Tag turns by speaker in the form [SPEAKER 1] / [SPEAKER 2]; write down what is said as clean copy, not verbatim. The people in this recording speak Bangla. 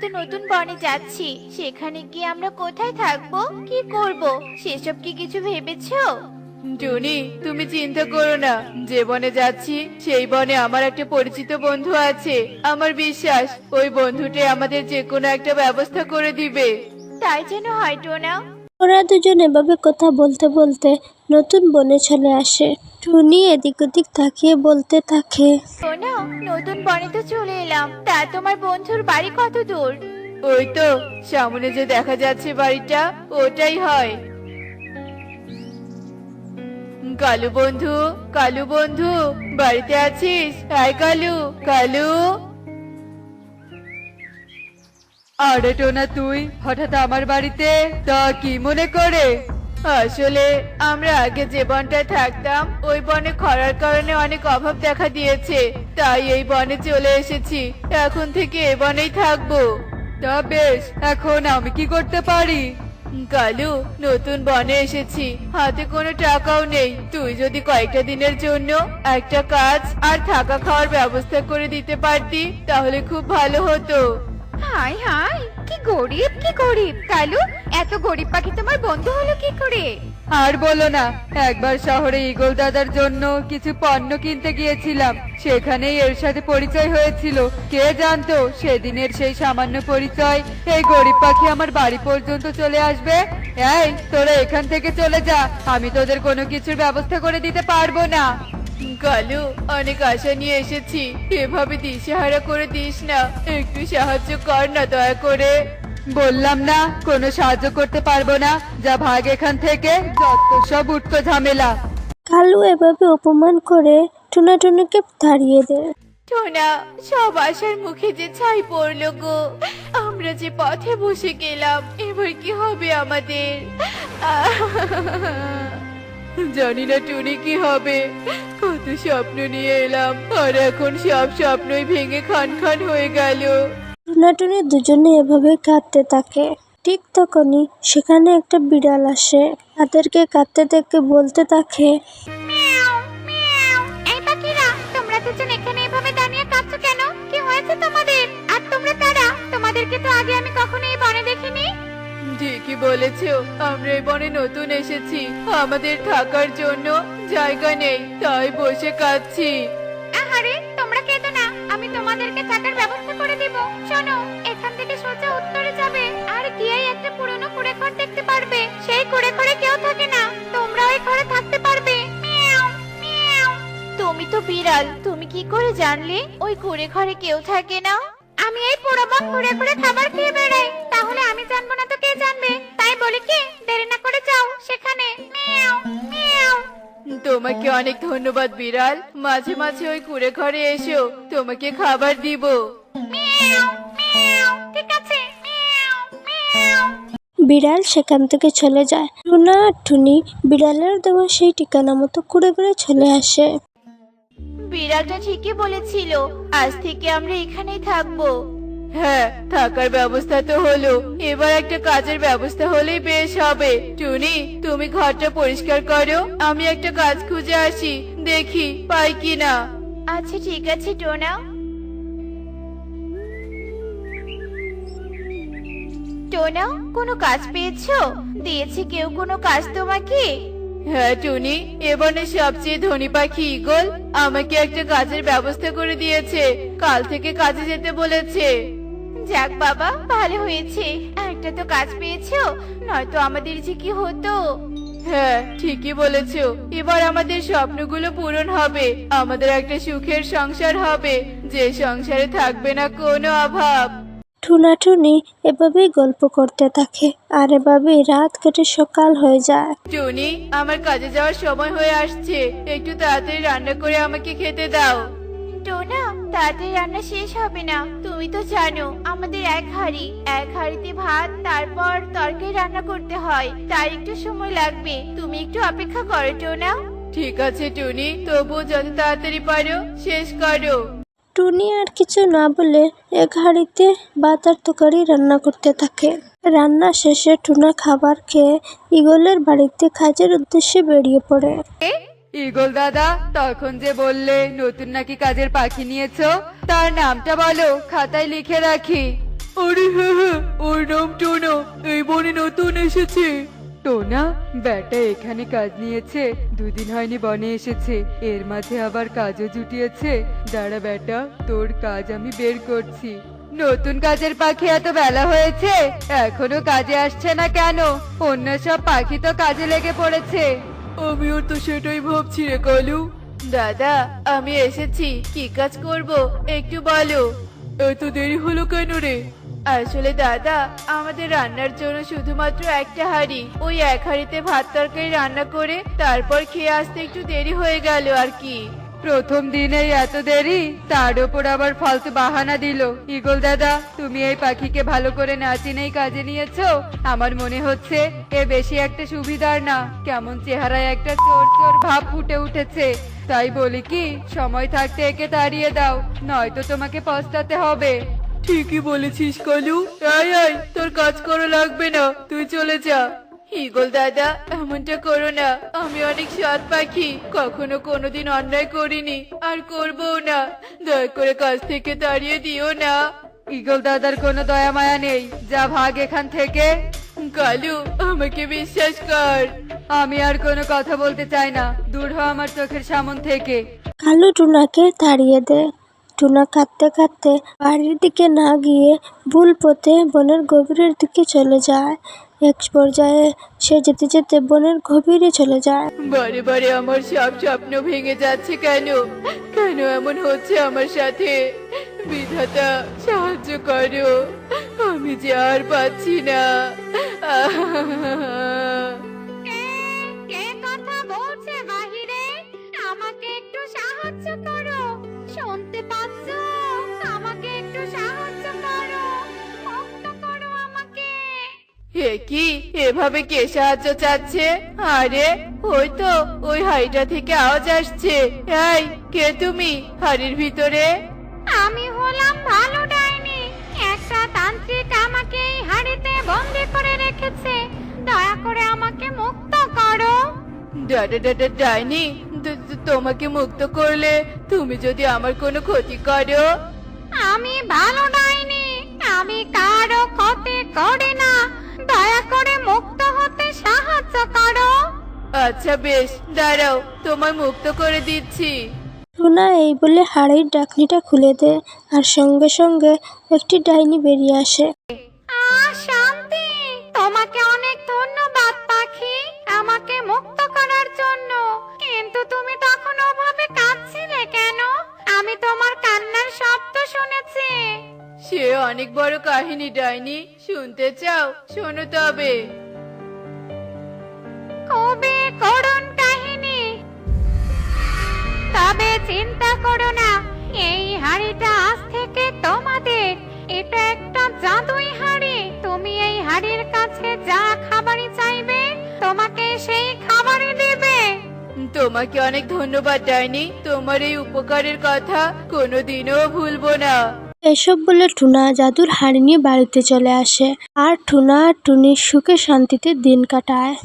[SPEAKER 1] তো নতুন বনে যাচ্ছি, সেখানে গিয়ে আমরা কোথায় থাকবো, কি করব, সেসব কি কিছু ভেবেছো?
[SPEAKER 2] টুনি, তুমি চিন্তা করো না। যে বনে যাচ্ছি সেই বনে আমার একটা পরিচিত বন্ধু আছে। আমার বিশ্বাস ওই বন্ধুটি আমাদের যে কোনো একটা ব্যবস্থা করে দিবে।
[SPEAKER 1] তাই যেন হয় টোনা।
[SPEAKER 3] ওরা দুজন এভাবে কথা বলতে বলতে নতুন বনে চলে আসে। টুনি এদিক ওদিক তাকিয়ে বলতে থাকে,
[SPEAKER 1] টোনা, নতুন বনে তো চলে এলাম, তা তোমার বন্ধুর বাড়ি কত দূর?
[SPEAKER 2] ওই তো সামনে যে দেখা যাচ্ছে বাড়িটা, ওটাই হয়। কালু বন্ধু, কালু বন্ধু, বাড়িতে আছিস? হাই কালু, কালু। আরে টোনা, তুই হঠাৎ আমার বাড়িতে? তা কি মনে করে? আসলে আমরা আগে যে বনটায় থাকতাম ওই বনে খরার কারণে অনেক অভাব দেখা দিয়েছে, তাই এই বনে চলে এসেছি। এখন থেকে এই বনেই থাকবো। তা বেশ, এখন আমি কি করতে পারি? কালু, নতুন বনে এসেছি, হাতে কোনো টাকাও নেই। তুই যদি কয়েকটা দিনের জন্য একটা কাজ আর থাকা খাওয়ার ব্যবস্থা করে দিতে পারতি তাহলে খুব ভালো হতো।
[SPEAKER 1] হাই হাই, কি গরিব কি গরিব! কালু, এত গরিব পাখি তোমার বন্ধু হলো কি করে?
[SPEAKER 2] আর বলো না, একবার শহরে ঈগল দাদার জন্য কিছু পণ্য কিনতে গিয়েছিলাম, সেখানেই এর সাথে পরিচয় হয়েছিল। কে জানতো সেদিনের সেই সামান্য পরিচয় এই গরিব পাখি আমার বাড়ি পর্যন্ত চলে আসবে। এই তোরা এখান থেকে চলে যা, আমি তোদের কোনো কিছুর ব্যবস্থা করে দিতে পারবো না। কালু, অনেক আশা নিয়ে এসেছি, এভাবে দিশেহারা করে দিস না, একটু সাহায্য কর না দয়া করে। বললাম না কোনো সাহায্য করতে পারবো না, যা ভাগ এখান থেকে, যত সব উটকো ঝামেলা।
[SPEAKER 3] কালু এভাবে অপমান করে টুনাটুনিকে তাড়িয়ে দেয়।
[SPEAKER 1] টোনা, সব আশার মুখে যে ছাই পড়লো গো, আমরা যে পথে বসে গেলাম, এবার কি হবে আমাদের?
[SPEAKER 2] জানি না টুনি কি হবে, কত স্বপ্ন নিয়ে এলাম আর এখন সব স্বপ্নই ভেঙে খান খান হয়ে গেল।
[SPEAKER 3] টুনাটুনি দুজনে এভাবে কাঁদতে থাকে। ঠিক তখনই সেখানে একটা বিড়াল আসে। তাদেরকে কাঁদতে দেখে বলতে থাকে,
[SPEAKER 1] মিয়াও, মিয়াও। এই পাখিরা, তোমরা দুজন এখানে এভাবে দাঁড়িয়ে কাঁদছো কেন? কি হয়েছে তোমাদের? আর তোমরা কারা? তোমাদেরকে তো আগে আমি কখনো এই বনে দেখিনি।
[SPEAKER 2] ঠিকই বলেছো, আমরা এই বনে নতুন এসেছি, আমাদের থাকার জন্য জায়গা নেই, তাই বসে কাঁদছি।
[SPEAKER 1] আহারে, তোমরা কেঁদো না, আমি তোমাদেরকে থাকার ব্যবস্থা করে দেব। শোনো, এখান থেকে সোজা উত্তরে যাবে আর গিয়েই একটা পুরনো কুঁড়ে ঘর দেখতে পারবে। সেই কুঁড়ে ঘরে কেউ থাকে না, তোমরা ওই ঘরে থাকতে পারবে। মিয়াও, মিয়াও। তুমি তো বিড়াল, তুমি কি করে জানলে ওই কুঁড়ে ঘরে কেউ থাকে না? আমি এই পুরো বন ঘুরে ঘুরে খাবার খেয়ে বেড়াই, তাহলে আমি জানবো না তো কে জানবে? তাই বলি কি, দেরি না করে যাও সেখানে। মিয়াও, মিয়াও।
[SPEAKER 2] তোমাকে অনেক ধন্যবাদ বিড়াল, মাঝে মাঝে ওই কুঁড়ে ঘরে এসো, তোমাকে খাবার দিব।
[SPEAKER 1] মিয়াও, মিয়াও। ঠিক আছে, মিয়াও, মিয়াও।
[SPEAKER 3] বিড়াল সেখান থেকে চলে যায়। টুনা আর টুনি বিড়ালের দেওয়া সেই ঠিকানা মতো ঘুরে ঘুরে চলে আসে।
[SPEAKER 1] বিড়ালটা ঠিকই বলেছিল, আজ থেকে আমরা এখানেই থাকবো।
[SPEAKER 2] হ্যাঁ, থাকার ব্যবস্থা তো হলো, এবার একটা কাজের ব্যবস্থা হলেই বেশ হবে। টুনি, তুমি ঘরটা পরিষ্কার করো, আমি একটা কাজ খুঁজে আসি, দেখি পাই কিনা।
[SPEAKER 1] আচ্ছা ঠিক আছে টোনা। টোনা, কোনো কাজ পেয়েছো? দিয়েছে কেউ কোনো কাজ তোমাকে?
[SPEAKER 2] হ্যাঁ টুনি, এবারে সবচেয়ে ধনী পাখি ঈগল আমাকে একটা কাজের ব্যবস্থা করে দিয়েছে, কাল থেকে কাজে যেতে বলেছে।
[SPEAKER 1] যাক বাবা, ভালো হয়েছে, একটা তো কাজ পেয়েছো, নয়তো আমাদের যে কি হতো।
[SPEAKER 2] হ্যাঁ ঠিকই বলেছো, এবার আমাদের স্বপ্নগুলো পূরণ হবে, আমাদের একটা সুখের সংসার হবে, যে সংসারে থাকবে না কোনো অভাব।
[SPEAKER 3] টুনাটুনি এভাবেই গল্প করতে থাকে আর এভাবেই রাত কেটে সকাল হয়ে যায়।
[SPEAKER 2] টুনি, আমার কাজে যাওয়ার সময় হয়ে আসছে, একটু তাড়াতাড়ি রান্না করে আমাকে খেতে দাও।
[SPEAKER 1] টোনা, তাড়াতাড়ি রান্না শেষ হবে না, তুমি তো জানো আমাদের এক হাঁড়িতে ভাত, তারপর তরকারি রান্না করতে হয়, তাই একটু সময় লাগবে, তুমি একটু অপেক্ষা করো টোনা।
[SPEAKER 2] ঠিক আছে টুনি, তবুও যত তাড়াতাড়ি পারো শেষ করো।
[SPEAKER 3] টুনি আর কিছু না বলে এক হাঁড়িতে ভাত আর তরকারি রান্না করতে থাকে। রান্না শেষে টুনা খাবার খেয়ে ঈগলের বাড়িতে কাজের উদ্দেশ্যে বেরিয়ে পড়ে।
[SPEAKER 2] ঈগল দাদা, তখন যে বললে নতুন নাকি কাজের পাখি নিয়েছো, তার নামটা বলো, খাতায় লিখে রাখি। আরে
[SPEAKER 4] ওর নাম টোনা, এই বনে নতুন এসেছে।
[SPEAKER 2] টোনা বেটা এখানে কাজ নিয়েছে, দুদিন হয়নি বনে এসেছে, এর মাঝে আবার কাজও জুটিয়েছে। দাঁড়া বেটা, তোর কাজ আমি বের করছি। নতুন কাজের পাখি এত বেলা হয়েছে, এখনো কাজে আসছে না কেন? অন্য সব পাখি তো কাজে লেগে পড়েছে।
[SPEAKER 4] আমিও তো সেটাই ভাবছি রে কালু।
[SPEAKER 2] দাদা আমি এসেছি, কি কাজ করব একটু বলো।
[SPEAKER 4] এত দেরি হলো কেন রে?
[SPEAKER 2] আসলে দাদা, আমাদের রান্নার জন্য শুধুমাত্র একটা হাঁড়ি, ওই এক হাঁড়িতে ভাত তরকারি রান্না করে তারপর খেয়ে আসতে একটু দেরি হয়ে গেল আর কি। প্রথম দিনেই এত দেরি, তার উপর আবার ফালতু বাহানা দিল। ঈগল দাদা, তুমি এই পাখিকে ভালো করে না চিনেই কাজে নিয়েছো। আমার মনে হচ্ছে এ বেশি একটা সুবিধার না, কেমন চেহারায় একটা চোর চোর ভাব ফুটে উঠেছে। তাই বলি কি, সময় থাকতে একে তাড়িয়ে দাও, নয়তো তোমাকে পস্তাতে হবে।
[SPEAKER 4] ঠিকই বলেছিস কালু। আয় আয়, তোর কাজ করা লাগবে না, তুই চলে যা।
[SPEAKER 2] ঈগল দাদা, এমনটা করো না, আমি অনেক সৎ পাখি, কখনো কোনোদিন অন্যায় করিনি আর করবো না। দয়া করে কাজ থেকে তাড়িয়ে দিও না। ঈগল দাদার কোনো দয়া মায়া নেই, যা ভাগ এখান থেকে। কালু, আমাকে বিশ্বাস কর। আমি আর কোনো কথা বলতে চাই না, দূর হ আমার চোখের সামন থেকে।
[SPEAKER 3] কালু টুনাকে তাড়িয়ে দেয়। টুনা কাঁদতে কাঁদতে বাড়ির দিকে না গিয়ে ভুল পথে বনের গভীরের দিকে চলে যায়। এক পর্যায়ে সে যেতে যেতে বনের গভীরে চলে যায়।
[SPEAKER 2] বারে বারে আমার সব স্বপ্ন ভেঙে যাচ্ছে কেন? কেন এমন হচ্ছে আমার সাথে? বিধাতা, সাহায্য করো, আমি যে আর পাচ্ছি না।
[SPEAKER 1] কে কথা বলছে বাহিরে? আমাকে একটু সাহায্য করো, শুনতে পাচ্ছ? আমাকে একটু সাহায্য করো, মুক্ত করো আমাকে।
[SPEAKER 2] এ কি, এভাবে কে সাহায্য চাচ্ছে? আরে ওই তো, ওই হাড়িটা থেকে আওয়াজ আসছে। এই, কে তুমি হাড়ির ভিতরে?
[SPEAKER 1] আমি হলাম ভালো ডাইনি, একটা তান্ত্রিক আমাকে এই হাড়িতে বন্দি করে রেখেছে, দয়া করে আমাকে মুক্ত করো।
[SPEAKER 2] ডাইনি, তোমাকে মুক্ত করলে তুমি যদি আমার কোনো ক্ষতি করো?
[SPEAKER 1] আমি ভালো ডাইনি, আমি কারো ক্ষতি করি না, দয়া করে মুক্ত হতে সাহায্য করো।
[SPEAKER 2] আচ্ছা বেশ, দাঁড়াও, তোমায় মুক্ত করে দিচ্ছি।
[SPEAKER 3] টুনা এই বলে হাড়ির ঢাকনিটা খুলে দেয়, আর সঙ্গে সঙ্গে একটি ডাইনি বেরিয়ে আসে।
[SPEAKER 1] শান্তি, তোমাকে অনেক ধন্যবাদ পাখি, আমাকে মুক্ত করার জন্য। কিন্তু তুমি তখন ওভাবে কাঁদছিলে কেন? আমি তোমার কান্নার শব্দ শুনেছি।
[SPEAKER 2] সে অনেক বড় কাহিনী ডাইনি, শুনতে চাও? শোনো তবে।
[SPEAKER 1] খুবই করুণ কাহিনী, তবে চিন্তা করো না, এই হাড়িটা আজ থেকে তোমাদের। এটা একটা জাদুই হাড়ি, তুমি এই হাড়ির কাছে যা খাবারই চাইবে তোমাকে সেই খাবারই দেবে।
[SPEAKER 2] তোমাকে অনেক ধন্যবাদ ডাইনি, তোমার এই উপকারের কথা কোনোদিনও ভুলবো না।
[SPEAKER 3] এসব বলে টুনা জাদুর হাড়ি নিয়ে বাড়িতে চলে আসে, আর টুনা আর টুনি সুখে শান্তিতে দিন কাটায়।